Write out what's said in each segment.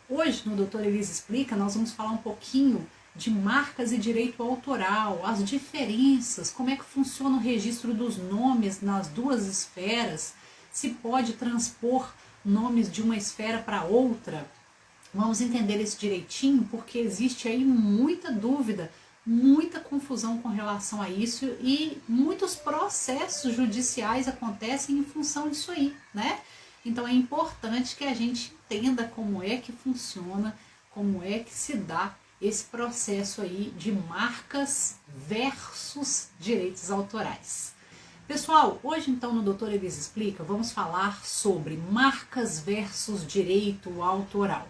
Hoje, no Doutor Elisa Explica, nós vamos falar um pouquinho de marcas e direito autoral, as diferenças, como é que funciona o registro dos nomes nas duas esferas, se pode transpor nomes de uma esfera para outra. Vamos entender isso direitinho, porque existe aí muita dúvida, muita confusão com relação a isso e muitos processos judiciais acontecem em função disso aí, né? Então é importante que a gente entenda como é que funciona, como é que se dá esse processo aí de marcas versus direitos autorais. Pessoal, hoje então no Doutor Elisa Explica vamos falar sobre marcas versus direito autoral.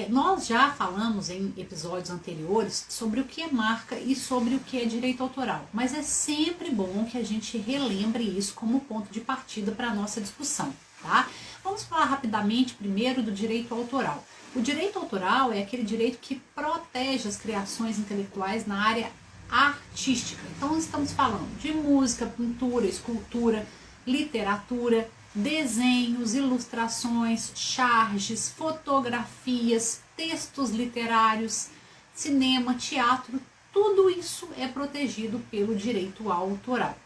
Nós já falamos em episódios anteriores sobre o que é marca e sobre o que é direito autoral, mas é sempre bom que a gente relembre isso como ponto de partida para a nossa discussão, tá? Vamos falar rapidamente primeiro do direito autoral. O direito autoral é aquele direito que protege as criações intelectuais na área artística. Então estamos falando de música, pintura, escultura, literatura, desenhos, ilustrações, charges, fotografias, textos literários, cinema, teatro, tudo isso é protegido pelo direito autoral.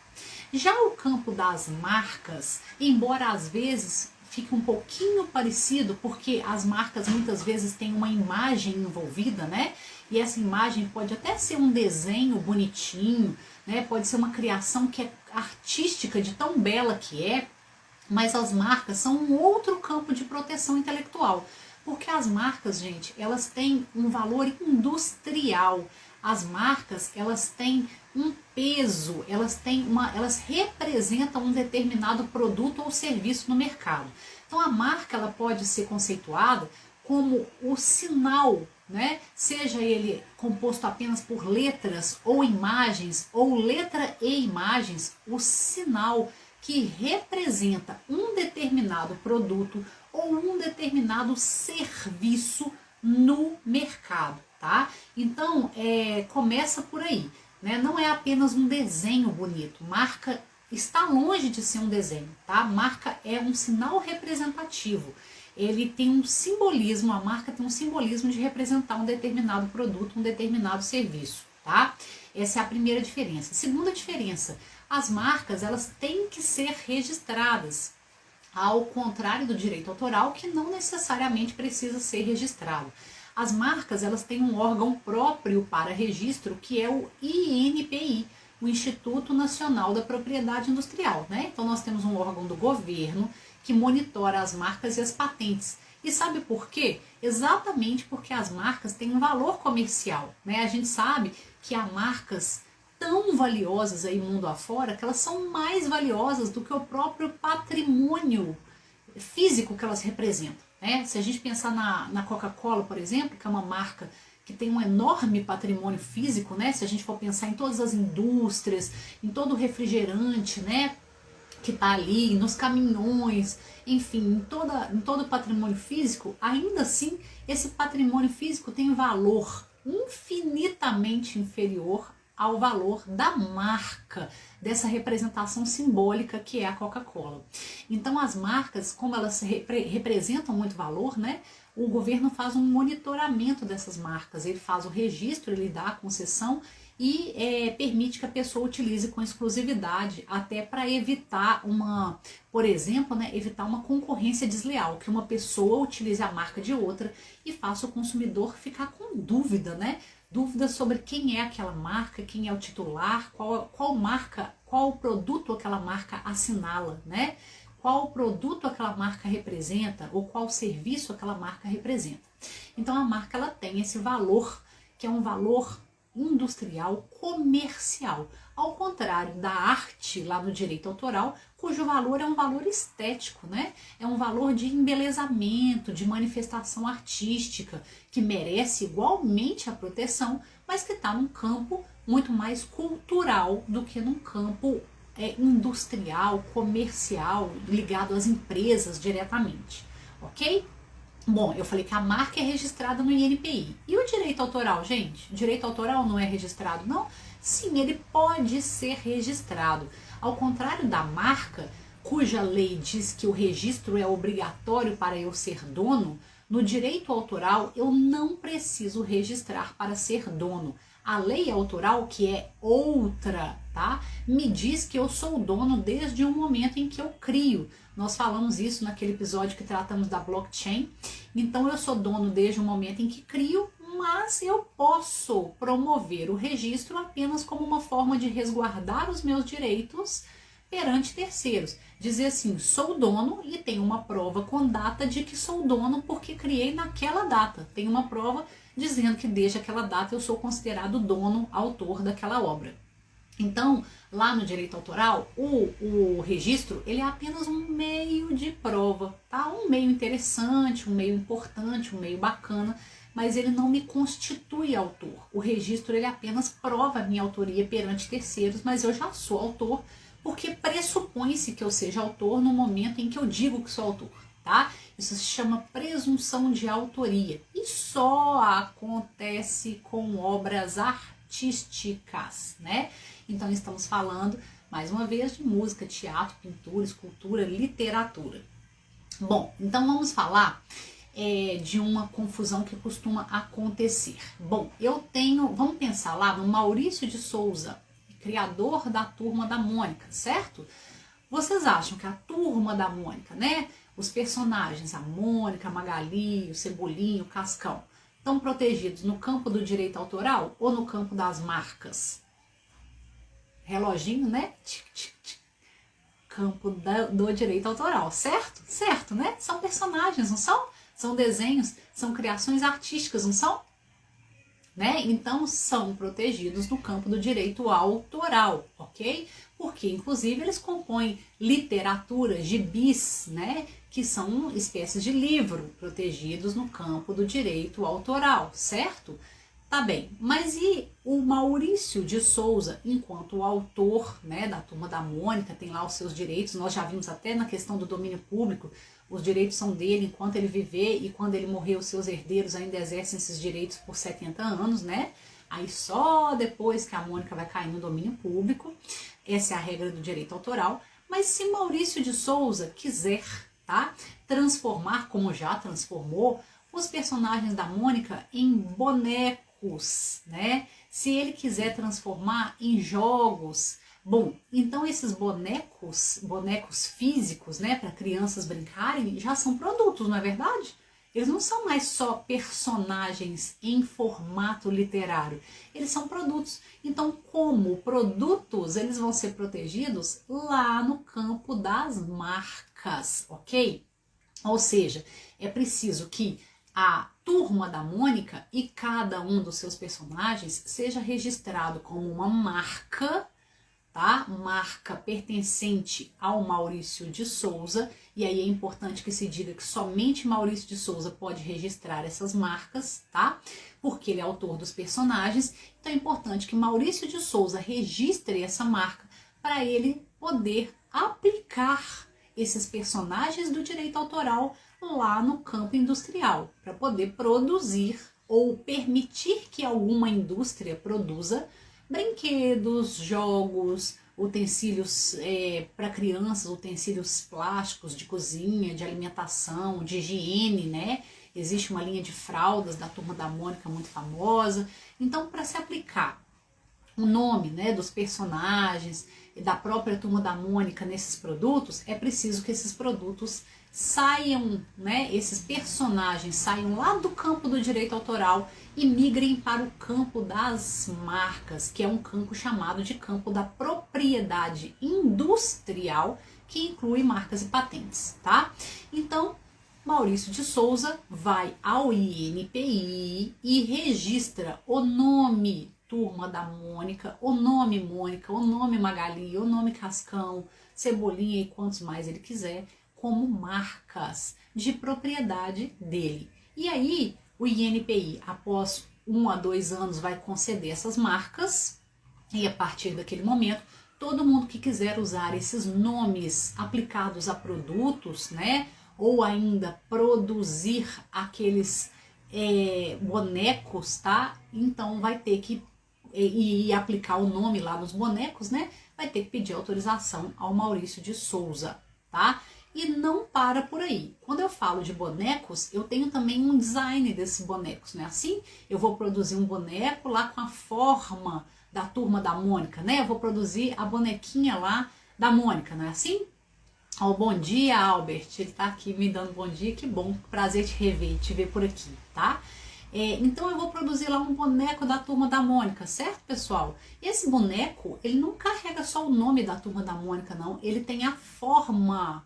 Já o campo das marcas, embora às vezes fique um pouquinho parecido, porque as marcas muitas vezes têm uma imagem envolvida, né? E essa imagem pode até ser um desenho bonitinho, né? Pode ser uma criação que é artística, de tão bela que é, mas as marcas são um outro campo de proteção intelectual, porque as marcas, gente, elas têm um valor industrial. As marcas, elas têm um peso, elas representam um determinado produto ou serviço no mercado. Então a marca, ela pode ser conceituada como o sinal, né? Seja ele composto apenas por letras ou imagens, ou letra e imagens, o sinal que representa um determinado produto ou um determinado serviço no mercado, tá? Então, começa por aí, né? Não é apenas um desenho bonito, marca está longe de ser um desenho, tá? Marca é um sinal representativo, ele tem um simbolismo, a marca tem um simbolismo de representar um determinado produto, um determinado serviço, tá? Essa é a primeira diferença. Segunda diferença, as marcas, elas têm que ser registradas, ao contrário do direito autoral, que não necessariamente precisa ser registrado. As marcas, elas têm um órgão próprio para registro, que é o INPI, o Instituto Nacional da Propriedade Industrial, né? Então nós temos um órgão do governo que monitora as marcas e as patentes. E sabe por quê? Exatamente porque as marcas têm um valor comercial, né? A gente sabe que há marcas tão valiosas aí mundo afora, que elas são mais valiosas do que o próprio patrimônio físico que elas representam, né? Se a gente pensar na Coca-Cola, por exemplo, que é uma marca que tem um enorme patrimônio físico, né? Se a gente for pensar em todas as indústrias, em todo o refrigerante, né, que está ali, nos caminhões, enfim, em todo o patrimônio físico, ainda assim, esse patrimônio físico tem valor infinitamente inferior ao valor da marca, dessa representação simbólica que é a Coca-Cola. Então as marcas, como elas representam muito valor, né, o governo faz um monitoramento dessas marcas, ele faz o registro, ele dá a concessão e permite que a pessoa utilize com exclusividade, até para evitar por exemplo, né, evitar uma concorrência desleal, que uma pessoa utilize a marca de outra e faça o consumidor ficar com dúvida, né? Dúvida sobre quem é aquela marca, quem é o titular, qual produto aquela marca assinala, né? Qual produto aquela marca representa ou qual serviço aquela marca representa. Então a marca, ela tem esse valor, que é um valor industrial, comercial, ao contrário da arte lá no direito autoral, cujo valor é um valor estético, né? É um valor de embelezamento, de manifestação artística, que merece igualmente a proteção, mas que está num campo muito mais cultural do que num campo industrial, comercial, ligado às empresas diretamente, ok? Bom, eu falei que a marca é registrada no INPI. E o direito autoral, gente? O direito autoral não é registrado, não? Sim, ele pode ser registrado. Ao contrário da marca, cuja lei diz que o registro é obrigatório para eu ser dono, No direito autoral, eu não preciso registrar para ser dono. A lei autoral, que é outra, tá? Me diz que eu sou dono desde o momento em que eu crio. Nós falamos isso naquele episódio que tratamos da blockchain. Então, eu sou dono desde o momento em que crio, mas eu posso promover o registro apenas como uma forma de resguardar os meus direitos perante terceiros. Dizer assim, sou dono e tenho uma prova com data de que sou dono porque criei naquela data. Tem uma prova dizendo que desde aquela data eu sou considerado dono, autor daquela obra. Então, lá no direito autoral, o registro, ele é apenas um meio de prova, tá? Um meio interessante, um meio importante, um meio bacana, mas ele não me constitui autor. O registro, ele apenas prova a minha autoria perante terceiros, mas eu já sou autor, porque pressupõe-se que eu seja autor no momento em que eu digo que sou autor, tá? Isso se chama presunção de autoria e só acontece com obras artísticas, né? Então estamos falando, mais uma vez, de música, teatro, pintura, escultura, literatura. Bom, então vamos falar de uma confusão que costuma acontecer. Bom, vamos pensar lá no Maurício de Souza, criador da Turma da Mônica, certo? Vocês acham que a Turma da Mônica, né? Os personagens, a Mônica, a Magali, o Cebolinha, o Cascão, estão protegidos no campo do direito autoral ou no campo das marcas? Reloginho, né? Tic, tic, tic. Campo do direito autoral, certo? Certo, né? São personagens, não são? São desenhos, são criações artísticas, não são? Né? Então são protegidos no campo do direito autoral, ok? Porque inclusive eles compõem literatura, gibis, né? Que são espécies de livro protegidos no campo do direito autoral, certo? Tá bem, mas e o Maurício de Souza, enquanto autor, né, da Turma da Mônica, tem lá os seus direitos, nós já vimos até na questão do domínio público, os direitos são dele enquanto ele viver e quando ele morrer os seus herdeiros ainda exercem esses direitos por 70 anos, né? Aí só depois que a Mônica vai cair no domínio público, essa é a regra do direito autoral, mas se Maurício de Souza quiser, tá, transformar, como já transformou, os personagens da Mônica em bonecos, né? Se ele quiser transformar em jogos, bom, então esses bonecos físicos, né, para crianças brincarem, já são produtos, não é verdade? Eles não são mais só personagens em formato literário, eles são produtos. Então, como produtos, eles vão ser protegidos lá no campo das marcas, ok? Ou seja, é preciso que a Turma da Mônica e cada um dos seus personagens seja registrado como uma marca, tá? Marca pertencente ao Maurício de Souza, e aí é importante que se diga que somente Maurício de Souza pode registrar essas marcas, tá? Porque ele é autor dos personagens, então é importante que Maurício de Souza registre essa marca para ele poder aplicar esses personagens do direito autoral lá no campo industrial, para poder produzir ou permitir que alguma indústria produza brinquedos, jogos, utensílios para crianças, utensílios plásticos de cozinha, de alimentação, de higiene, né? Existe uma linha de fraldas da Turma da Mônica muito famosa. Então, para se aplicar o nome, né, dos personagens e da própria Turma da Mônica nesses produtos, é preciso que esses produtos saiam, né, esses personagens saiam lá do campo do direito autoral e migrem para o campo das marcas, que é um campo chamado de campo da propriedade industrial, que inclui marcas e patentes, tá? Então, Maurício de Souza vai ao INPI e registra o nome Turma da Mônica, o nome Mônica, o nome Magali, o nome Cascão, Cebolinha e quantos mais ele quiser, como marcas de propriedade dele. E aí, o INPI, após 1 a 2 anos, vai conceder essas marcas, e a partir daquele momento, todo mundo que quiser usar esses nomes aplicados a produtos, né, ou ainda produzir aqueles bonecos, tá? Então vai ter que e aplicar o nome lá nos bonecos, né? Vai ter que pedir autorização ao Maurício de Souza, tá? E não para por aí. Quando eu falo de bonecos, eu tenho também um design desses bonecos, né? Assim, eu vou produzir um boneco lá com a forma da Turma da Mônica, né? Eu vou produzir a bonequinha lá da Mônica, não é assim? Oh, bom dia, Albert. Ele tá aqui me dando bom dia, que bom. Prazer te rever, te ver por aqui, tá? Então eu vou produzir lá um boneco da Turma da Mônica, certo, pessoal? Esse boneco, ele não carrega só o nome da Turma da Mônica, não. Ele tem a forma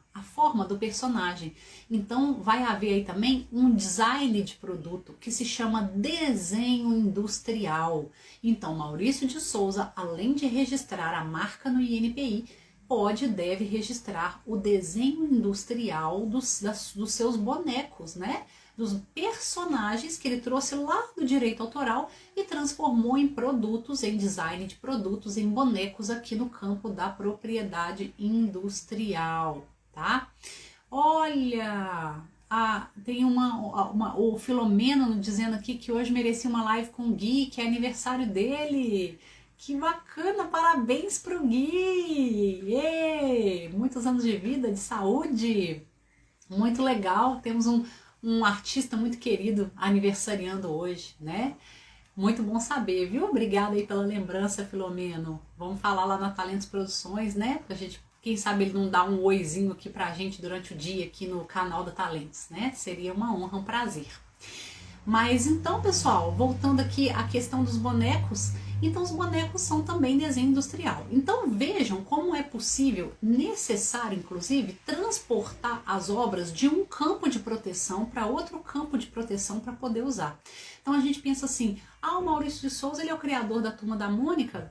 do personagem. Então vai haver aí também um design de produto que se chama desenho industrial. Então Maurício de Souza, além de registrar a marca no INPI, pode e deve registrar o desenho industrial dos seus bonecos, né? Dos personagens que ele trouxe lá do direito autoral e transformou em produtos, em design de produtos, em bonecos aqui no campo da propriedade industrial, tá? Olha, tem o Filomeno dizendo aqui que hoje merecia uma live com o Gui, que é aniversário dele. Que bacana, parabéns pro Gui! Êêê, muitos anos de vida, de saúde, muito legal, temos um artista muito querido aniversariando hoje, né? Muito bom saber, viu? Obrigada aí pela lembrança, Filomeno. Vamos falar lá na Talentos Produções, né? Pra gente, quem sabe ele não dá um oizinho aqui pra gente durante o dia aqui no canal da Talentos, né? Seria uma honra, um prazer. Mas então, pessoal, voltando aqui à questão dos bonecos, então os bonecos são também desenho industrial. Então vejam como é possível, necessário inclusive, transportar as obras de um campo de proteção para outro campo de proteção para poder usar. Então a gente pensa assim, o Maurício de Souza, ele é o criador da Turma da Mônica,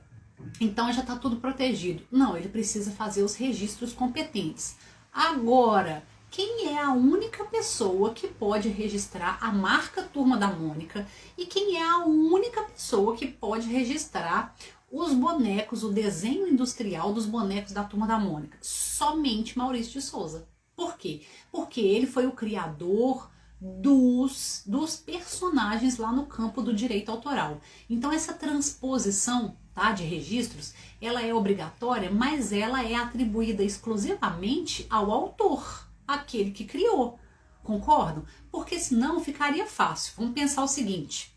então já está tudo protegido. Não, ele precisa fazer os registros competentes. Agora, quem é a única pessoa que pode registrar a marca Turma da Mônica e quem é a única pessoa que pode registrar os bonecos, o desenho industrial dos bonecos da Turma da Mônica? Somente Maurício de Souza. Por quê? Porque ele foi o criador dos personagens lá no campo do direito autoral. Então essa transposição, tá, de registros, ela é obrigatória, mas ela é atribuída exclusivamente ao autor, aquele que criou, concordam? Porque senão ficaria fácil. Vamos pensar o seguinte,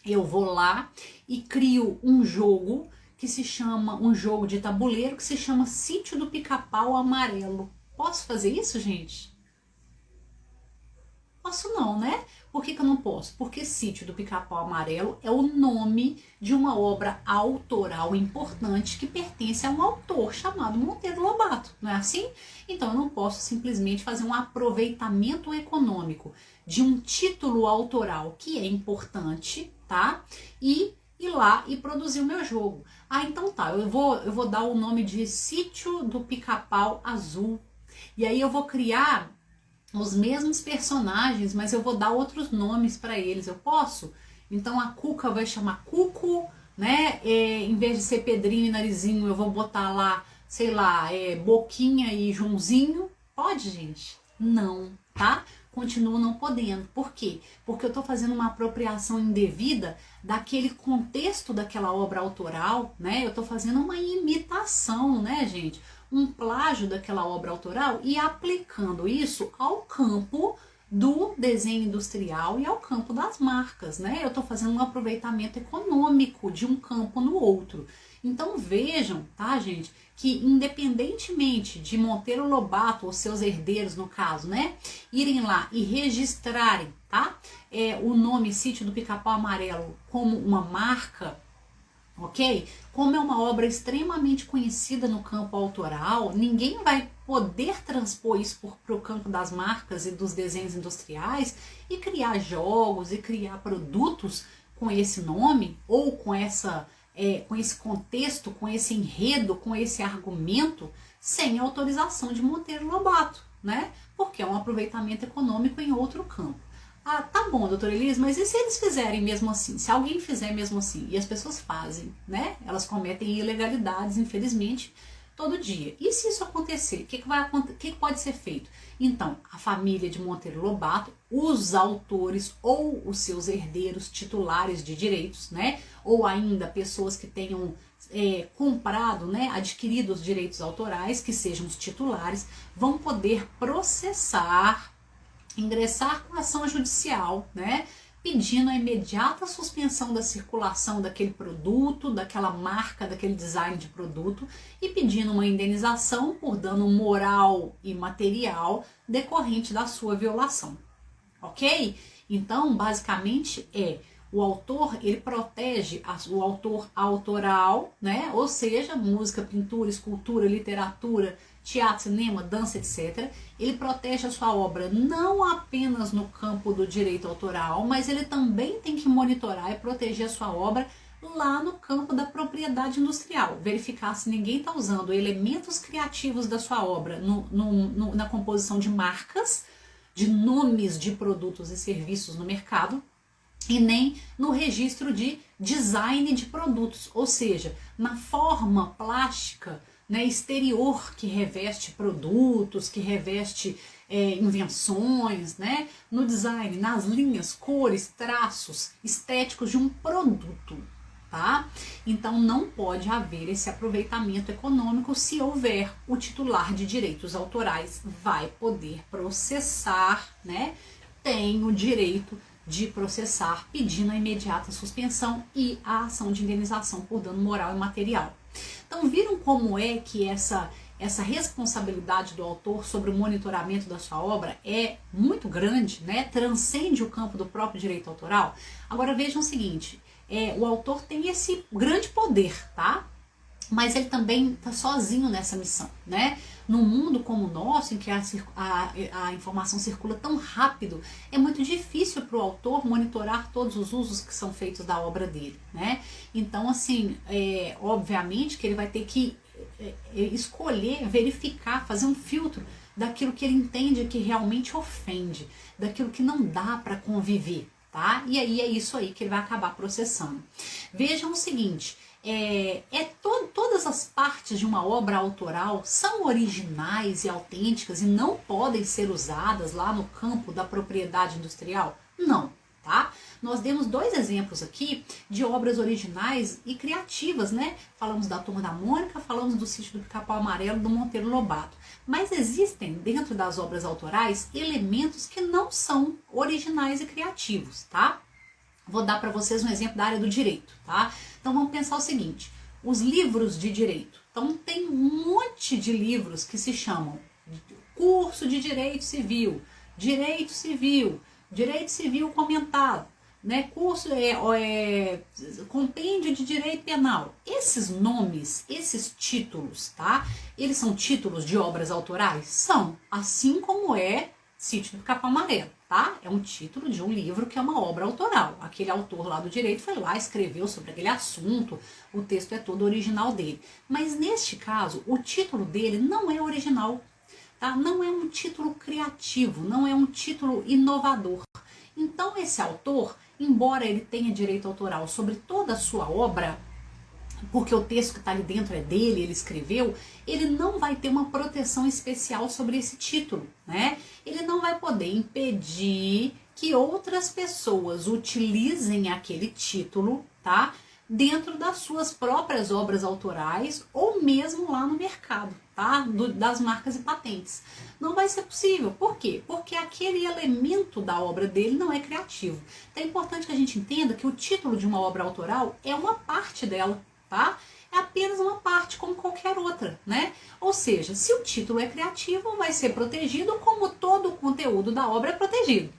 eu vou lá e crio um jogo que se chama, um jogo de tabuleiro que se chama Sítio do Pica-Pau Amarelo. Posso fazer isso, gente? Posso não, né? Por que eu não posso? Porque Sítio do Pica-Pau Amarelo é o nome de uma obra autoral importante que pertence a um autor chamado Monteiro Lobato, não é assim? Então eu não posso simplesmente fazer um aproveitamento econômico de um título autoral que é importante, tá? E ir lá e produzir o meu jogo. Então tá, eu vou dar o nome de Sítio do Pica-Pau Azul. E aí eu vou criar os mesmos personagens, mas eu vou dar outros nomes para eles. Eu posso? Então a Cuca vai chamar Cuco, né? Em vez de ser Pedrinho e Narizinho, eu vou botar lá, sei lá, Boquinha e Joãozinho. Pode, gente? Não, tá? Continuo não podendo. Por quê? Porque eu tô fazendo uma apropriação indevida daquele contexto daquela obra autoral, né? Eu tô fazendo uma imitação, né, gente? Um plágio daquela obra autoral e aplicando isso ao campo do desenho industrial e ao campo das marcas, né? Eu estou fazendo um aproveitamento econômico de um campo no outro. Então vejam, tá, gente, que independentemente de Monteiro Lobato ou seus herdeiros, no caso, né, irem lá e registrarem, tá, o nome Sítio do Pica-Pau Amarelo como uma marca, ok? Como é uma obra extremamente conhecida no campo autoral, ninguém vai poder transpor isso para o campo das marcas e dos desenhos industriais e criar jogos e criar produtos com esse nome ou com esse contexto, com esse enredo, com esse argumento, sem autorização de Monteiro Lobato, né? Porque é um aproveitamento econômico em outro campo. Tá bom, doutora Elise, mas e se eles fizerem mesmo assim? Se alguém fizer mesmo assim, e as pessoas fazem, né? Elas cometem ilegalidades, infelizmente. todo dia. E se isso acontecer, o que pode ser feito? Então, a família de Monteiro Lobato, os autores ou os seus herdeiros titulares de direitos, né? Ou ainda pessoas que tenham comprado, né, adquirido os direitos autorais, que sejam os titulares, vão poder processar, ingressar com ação judicial, né, pedindo a imediata suspensão da circulação daquele produto, daquela marca, daquele design de produto e pedindo uma indenização por dano moral e material decorrente da sua violação, ok? Então, basicamente o autor, ele protege o autor autoral, né? Ou seja, música, pintura, escultura, literatura, teatro, cinema, dança, etc. Ele protege a sua obra não apenas no campo do direito autoral, mas ele também tem que monitorar e proteger a sua obra lá no campo da propriedade industrial. Verificar se ninguém está usando elementos criativos da sua obra na composição de marcas, de nomes de produtos e serviços no mercado, e nem no registro de design de produtos, ou seja, na forma plástica, né, exterior que reveste produtos, que reveste invenções, né, no design, nas linhas, cores, traços estéticos de um produto, tá? Então não pode haver esse aproveitamento econômico. Se houver, o titular de direitos autorais vai poder processar, né? Tem o direito de processar, pedindo a imediata suspensão e a ação de indenização por dano moral e material. Então viram como é que essa responsabilidade do autor sobre o monitoramento da sua obra é muito grande, né? Transcende o campo do próprio direito autoral. Agora vejam o seguinte, o autor tem esse grande poder, tá? Mas ele também está sozinho nessa missão, né? Num mundo como o nosso, em que a informação circula tão rápido, é muito difícil para o autor monitorar todos os usos que são feitos da obra dele, né? Então, assim, obviamente que ele vai ter que escolher, verificar, fazer um filtro daquilo que ele entende que realmente ofende, daquilo que não dá para conviver, tá? E aí é isso aí que ele vai acabar processando. Vejam o seguinte, todas as partes de uma obra autoral são originais e autênticas e não podem ser usadas lá no campo da propriedade industrial? Não, tá? Nós demos 2 exemplos aqui de obras originais e criativas, né? Falamos da Turma da Mônica, falamos do Sítio do Pica-Pau Amarelo, do Monteiro Lobato. Mas existem dentro das obras autorais elementos que não são originais e criativos, tá? Vou dar para vocês um exemplo da área do direito, tá? Então vamos pensar o seguinte, os livros de direito. Então tem um monte de livros que se chamam curso de direito civil, direito civil comentado, né? Curso compêndio de direito penal. Esses nomes, esses títulos, tá? Eles são títulos de obras autorais? São, assim como Sítio do Pica-Pau Amarelo, tá? É um título de um livro que é uma obra autoral. Aquele autor lá do direito foi lá, escreveu sobre aquele assunto, o texto é todo original dele. Mas neste caso, o título dele não é original, tá? Não é um título criativo, não é um título inovador. Então esse autor, embora ele tenha direito autoral sobre toda a sua obra, porque o texto que está ali dentro é dele, ele escreveu, ele não vai ter uma proteção especial sobre esse título, né? Ele não vai poder impedir que outras pessoas utilizem aquele título, tá? Dentro das suas próprias obras autorais ou mesmo lá no mercado, tá? Das marcas e patentes. Não vai ser possível. Por quê? Porque aquele elemento da obra dele não é criativo. Então é importante que a gente entenda que o título de uma obra autoral é uma parte dela, tá? É apenas uma parte, como qualquer outra, né? Ou seja, se o título é criativo, vai ser protegido como todo o conteúdo da obra é protegido.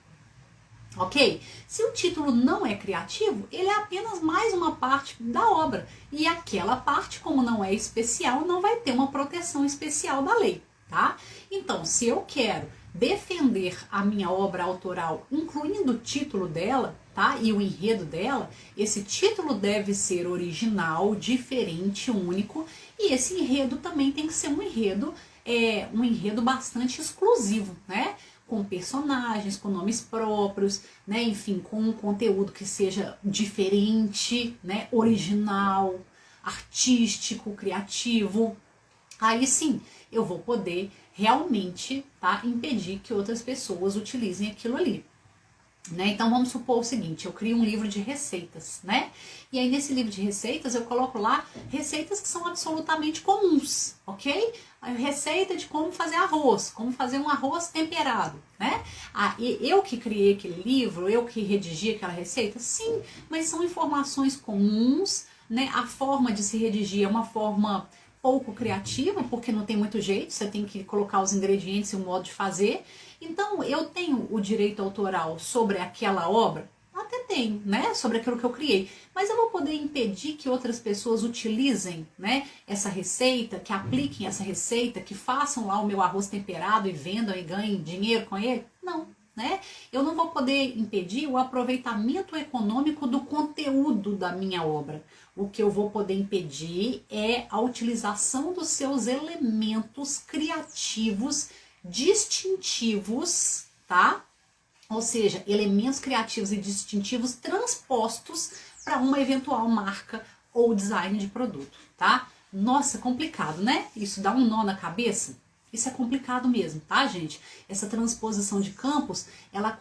Ok? Se o título não é criativo, ele é apenas mais uma parte da obra. E aquela parte, como não é especial, não vai ter uma proteção especial da lei, tá? Então, se eu quero defender a minha obra autoral, incluindo o título dela, tá? E o enredo dela, esse título deve ser original, diferente, único, e esse enredo também tem que ser um enredo bastante exclusivo, né? Com personagens, com nomes próprios, né? Enfim, com um conteúdo que seja diferente, né? Original, artístico, criativo. aí sim eu vou poder realmente, tá, impedir que outras pessoas utilizem aquilo ali. Né? Então vamos supor o seguinte, eu crio um livro de receitas, né? E aí nesse livro de receitas eu coloco lá receitas que são absolutamente comuns, ok? A receita de como fazer arroz, como fazer um arroz temperado, né? Ah, e eu que criei aquele livro, eu que redigi aquela receita, sim, mas são informações comuns, né? A forma de se redigir é uma forma pouco criativa, porque não tem muito jeito, você tem que colocar os ingredientes e o modo de fazer. Então, eu tenho o direito autoral sobre aquela obra? Até tenho, né? Sobre aquilo que eu criei. Mas eu vou poder impedir que outras pessoas utilizem, né, essa receita, que apliquem essa receita, que façam lá o meu arroz temperado e vendam e ganhem dinheiro com ele? Não, né? Eu não vou poder impedir o aproveitamento econômico do conteúdo da minha obra. O que eu vou poder impedir é a utilização dos seus elementos criativos distintivos, tá? Ou seja, elementos criativos e distintivos transpostos para uma eventual marca ou design de produto, tá? Nossa, complicado, né? Isso dá um nó na cabeça? Isso é complicado mesmo, tá, gente? Essa transposição de campos, ela,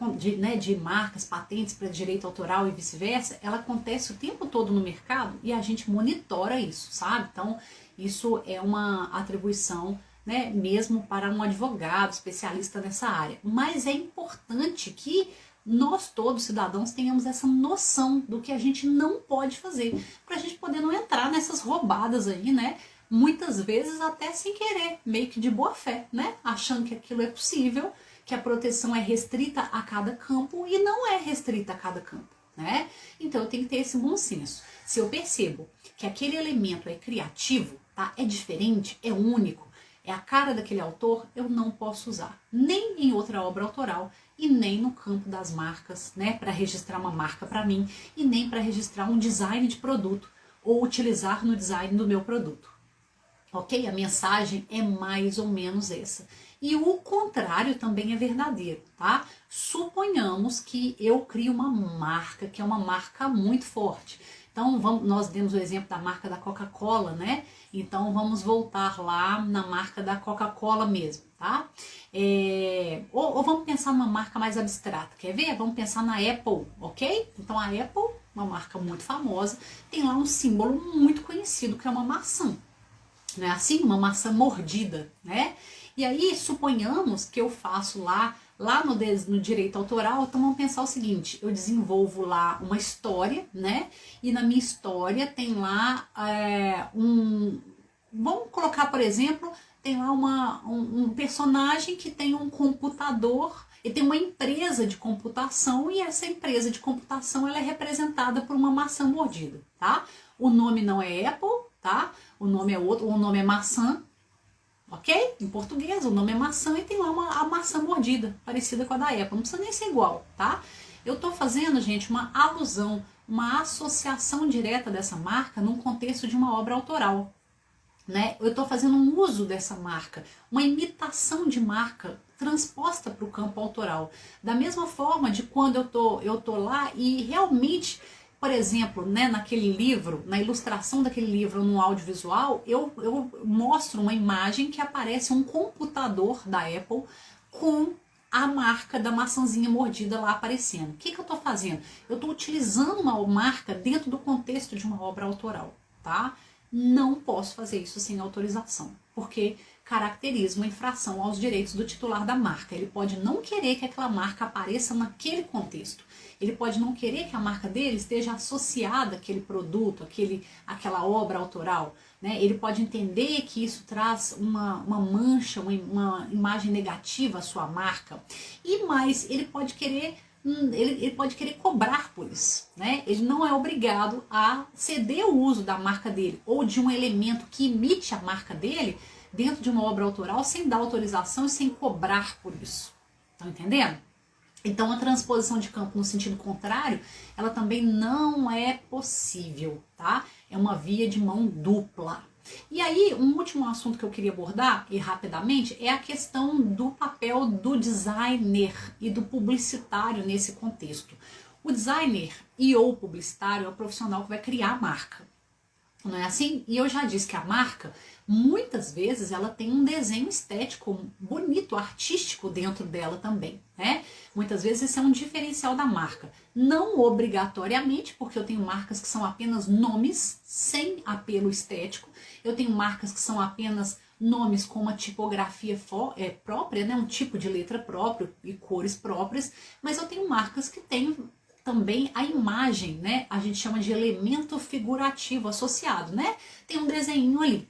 de marcas, patentes para direito autoral e vice-versa, ela acontece o tempo todo no mercado e a gente monitora isso, sabe? Então, isso é uma atribuição, né, mesmo para um advogado especialista nessa área. Mas é importante que nós todos, cidadãos, tenhamos essa noção do que a gente não pode fazer, para a gente poder não entrar nessas roubadas aí, né? Muitas vezes até sem querer, meio que de boa fé, né? Achando que aquilo é possível, que a proteção é restrita a cada campo e não é restrita a cada campo, né? Então eu tenho que ter esse bom senso. Se eu percebo que aquele elemento é criativo, tá? É diferente, é único, é a cara daquele autor, eu não posso usar, nem em outra obra autoral e nem no campo das marcas, né, para registrar uma marca para mim e nem para registrar um design de produto ou utilizar no design do meu produto. Ok? A mensagem é mais ou menos essa. E o contrário também é verdadeiro, tá? Suponhamos que eu crio uma marca, que é uma marca muito forte. Então, nós demos o exemplo da marca da Coca-Cola, né? Então, vamos voltar lá na marca da Coca-Cola mesmo, tá? Ou vamos pensar numa marca mais abstrata, quer ver? Vamos pensar na Apple, ok? Então, a Apple, uma marca muito famosa, tem lá um símbolo muito conhecido, que é uma maçã. Não é assim? Uma maçã mordida, né? E aí, suponhamos que eu faço lá no direito autoral, então vamos pensar o seguinte, eu desenvolvo lá uma história, né? E na minha história tem lá vamos colocar, por exemplo, tem lá um personagem que tem um computador e tem uma empresa de computação e essa empresa de computação ela é representada por uma maçã mordida, tá? O nome não é Apple, tá? O nome é outro, o nome é maçã, ok? Em português, o nome é maçã e tem lá a maçã mordida, parecida com a da Apple. Não precisa nem ser igual, tá? Eu tô fazendo, gente, uma alusão, uma associação direta dessa marca num contexto de uma obra autoral, né? Eu tô fazendo um uso dessa marca, uma imitação de marca transposta para o campo autoral. Da mesma forma de quando eu tô lá e realmente, por exemplo, né, naquele livro, na ilustração daquele livro no audiovisual, eu mostro uma imagem que aparece um computador da Apple com a marca da maçãzinha mordida lá aparecendo. O que eu estou fazendo? Eu estou utilizando uma marca dentro do contexto de uma obra autoral, tá? Não posso fazer isso sem autorização, porque caracteriza uma infração aos direitos do titular da marca. Ele pode não querer que aquela marca apareça naquele contexto. Ele pode não querer que a marca dele esteja associada àquele produto, àquela obra autoral, né? Ele pode entender que isso traz uma mancha, uma imagem negativa à sua marca. E mais, ele pode querer cobrar por isso, né? Ele não é obrigado a ceder o uso da marca dele ou de um elemento que imite a marca dele dentro de uma obra autoral sem dar autorização e sem cobrar por isso. Estão entendendo? Então, a transposição de campo no sentido contrário, ela também não é possível, tá? É uma via de mão dupla. E aí, um último assunto que eu queria abordar, e rapidamente, é a questão do papel do designer e do publicitário nesse contexto. O designer e ou publicitário é o profissional que vai criar a marca. Não é assim? E eu já disse que a marca, muitas vezes, ela tem um desenho estético bonito, artístico dentro dela também, né? Muitas vezes esse é um diferencial da marca. Não obrigatoriamente, porque eu tenho marcas que são apenas nomes, sem apelo estético. Eu tenho marcas que são apenas nomes com uma tipografia própria, né? Um tipo de letra próprio e cores próprias. Mas eu tenho marcas que têm também a imagem, né? A gente chama de elemento figurativo associado, né? Tem um desenho ali.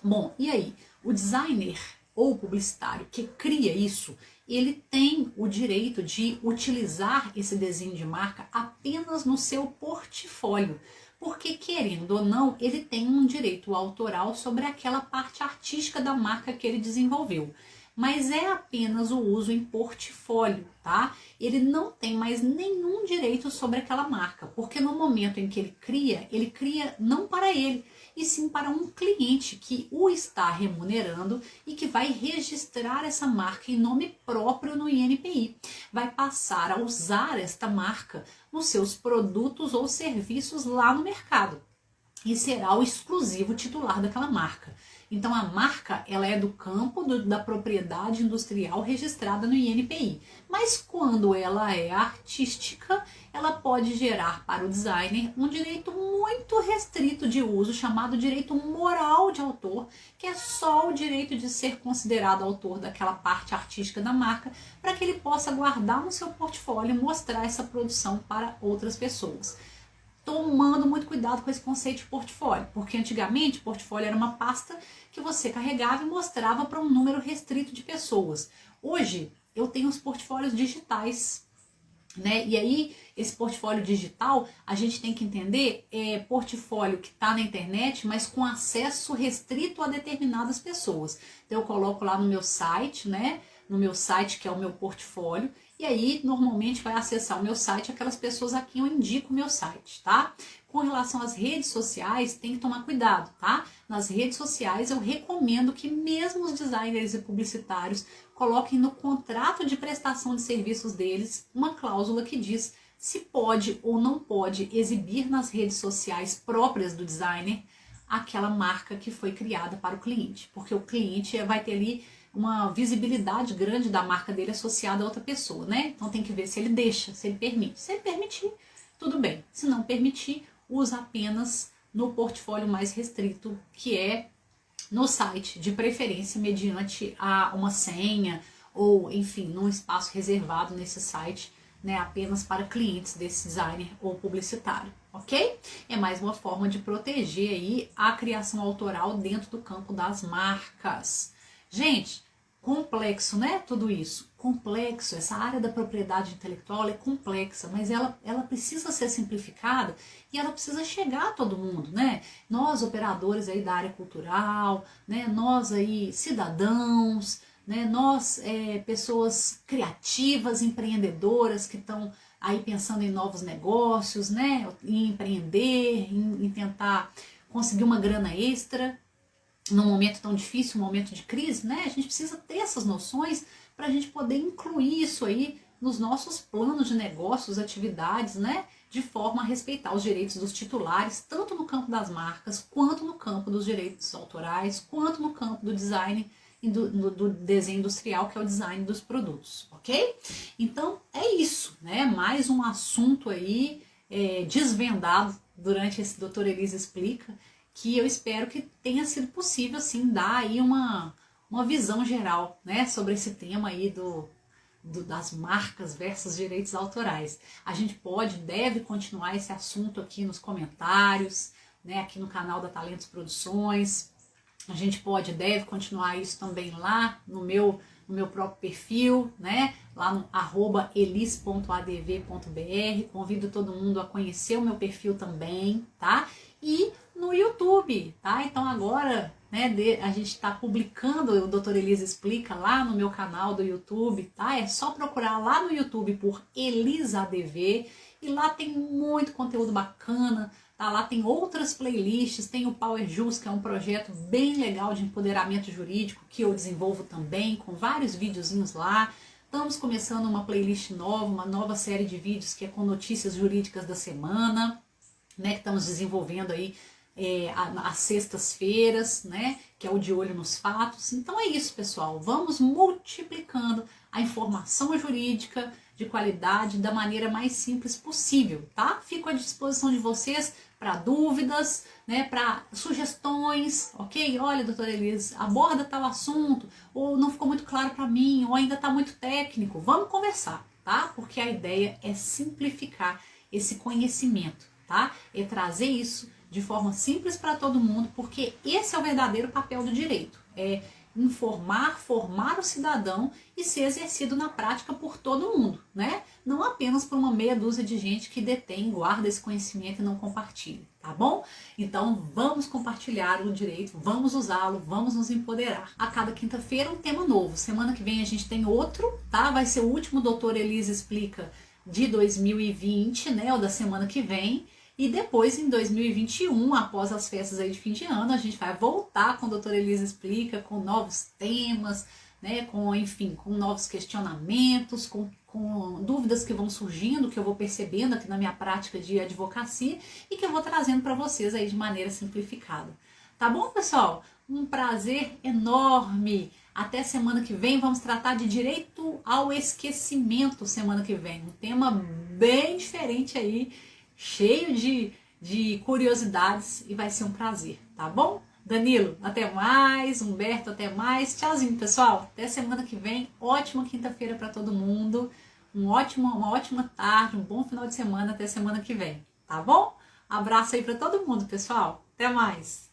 Bom, e aí? O designer ou publicitário que cria isso, ele tem o direito de utilizar esse desenho de marca apenas no seu portfólio. Porque, querendo ou não, ele tem um direito autoral sobre aquela parte artística da marca que ele desenvolveu. Mas é apenas o uso em portfólio, tá? Ele não tem mais nenhum direito sobre aquela marca, porque no momento em que ele cria não para ele, e sim para um cliente que o está remunerando e que vai registrar essa marca em nome próprio no INPI. Vai passar a usar esta marca nos seus produtos ou serviços lá no mercado e será o exclusivo titular daquela marca. Então a marca, ela é do campo da propriedade industrial registrada no INPI, mas quando ela é artística, ela pode gerar para o designer um direito muito restrito de uso, chamado direito moral de autor, que é só o direito de ser considerado autor daquela parte artística da marca, para que ele possa guardar no seu portfólio e mostrar essa produção para outras pessoas. Tomando muito cuidado com esse conceito de portfólio, porque antigamente portfólio era uma pasta que você carregava e mostrava para um número restrito de pessoas. Hoje eu tenho os portfólios digitais, né? E aí esse portfólio digital a gente tem que entender portfólio que está na internet, mas com acesso restrito a determinadas pessoas. Então eu coloco lá no meu site, né? No meu site, que é o meu portfólio, e aí normalmente vai acessar o meu site aquelas pessoas a quem eu indico o meu site, tá? Com relação às redes sociais, tem que tomar cuidado, tá? Nas redes sociais eu recomendo que mesmo os designers e publicitários coloquem no contrato de prestação de serviços deles uma cláusula que diz se pode ou não pode exibir nas redes sociais próprias do designer aquela marca que foi criada para o cliente, porque o cliente vai ter ali uma visibilidade grande da marca dele associada a outra pessoa, né? Então tem que ver se ele deixa, se ele permite. Se ele permitir, tudo bem. Se não permitir, usa apenas no portfólio mais restrito, que é no site, de preferência mediante uma senha ou, enfim, num espaço reservado nesse site, né, apenas para clientes desse designer ou publicitário, ok? É mais uma forma de proteger aí a criação autoral dentro do campo das marcas. Gente, complexo, né? Tudo isso. Complexo, essa área da propriedade intelectual é complexa, mas ela precisa ser simplificada e ela precisa chegar a todo mundo, né? Nós, operadores aí da área cultural, né? Nós aí, cidadãos, né? Nós, pessoas criativas, empreendedoras que estão aí pensando em novos negócios, né? Em empreender, em tentar conseguir uma grana extra, num momento tão difícil, um momento de crise, né? A gente precisa ter essas noções para a gente poder incluir isso aí nos nossos planos de negócios, atividades, né? De forma a respeitar os direitos dos titulares, tanto no campo das marcas, quanto no campo dos direitos autorais, quanto no campo do design e do desenho industrial, que é o design dos produtos, ok? Então, é isso, né? Mais um assunto aí desvendado durante esse Doutor Elisa Explica, que eu espero que tenha sido possível, sim, dar aí uma visão geral, né, sobre esse tema aí das marcas versus direitos autorais. A gente deve continuar esse assunto aqui nos comentários, né, aqui no canal da Talentos Produções. A gente deve continuar isso também lá no meu próprio perfil, né? Lá no @elis.adv.br. Convido todo mundo a conhecer o meu perfil também, tá? E no YouTube, tá? Então agora, né, a gente está publicando o Doutor Elisa Explica lá no meu canal do YouTube, tá? É só procurar lá no YouTube por Elisa ADV e lá tem muito conteúdo bacana, tá? Lá tem outras playlists, tem o Power Jus, que é um projeto bem legal de empoderamento jurídico que eu desenvolvo também, com vários videozinhos lá. Estamos começando uma playlist nova, uma nova série de vídeos que é com notícias jurídicas da semana, né, que estamos desenvolvendo aí às sextas-feiras, né? Que é o De Olho nos Fatos. Então é isso, pessoal. Vamos multiplicando a informação jurídica de qualidade da maneira mais simples possível, tá? Fico à disposição de vocês para dúvidas, né, para sugestões, ok? Olha, doutora Elise, aborda tal assunto, ou não ficou muito claro para mim, ou ainda está muito técnico. Vamos conversar, tá? Porque a ideia é simplificar esse conhecimento, tá? É trazer isso de forma simples para todo mundo, porque esse é o verdadeiro papel do direito. É informar, formar o cidadão e ser exercido na prática por todo mundo, né? Não apenas por uma meia dúzia de gente que detém, guarda esse conhecimento e não compartilha, tá bom? Então vamos compartilhar o direito, vamos usá-lo, vamos nos empoderar. A cada quinta-feira um tema novo. Semana que vem a gente tem outro, tá? Vai ser o último Doutora Elise Explica de 2020, né? Ou da semana que vem. E depois, em 2021, após as festas aí de fim de ano, a gente vai voltar com a doutora Elisa Explica, com novos temas, né, enfim, com novos questionamentos, com dúvidas que vão surgindo, que eu vou percebendo aqui na minha prática de advocacia e que eu vou trazendo para vocês aí de maneira simplificada. Tá bom, pessoal? Um prazer enorme! Até semana que vem, vamos tratar de direito ao esquecimento semana que vem. Um tema bem diferente aí, cheio de curiosidades e vai ser um prazer, tá bom? Danilo, até mais. Humberto, até mais. Tchauzinho, pessoal. Até semana que vem. Ótima quinta-feira para todo mundo. Uma ótima tarde, um bom final de semana. Até semana que vem, tá bom? Abraço aí para todo mundo, pessoal. Até mais.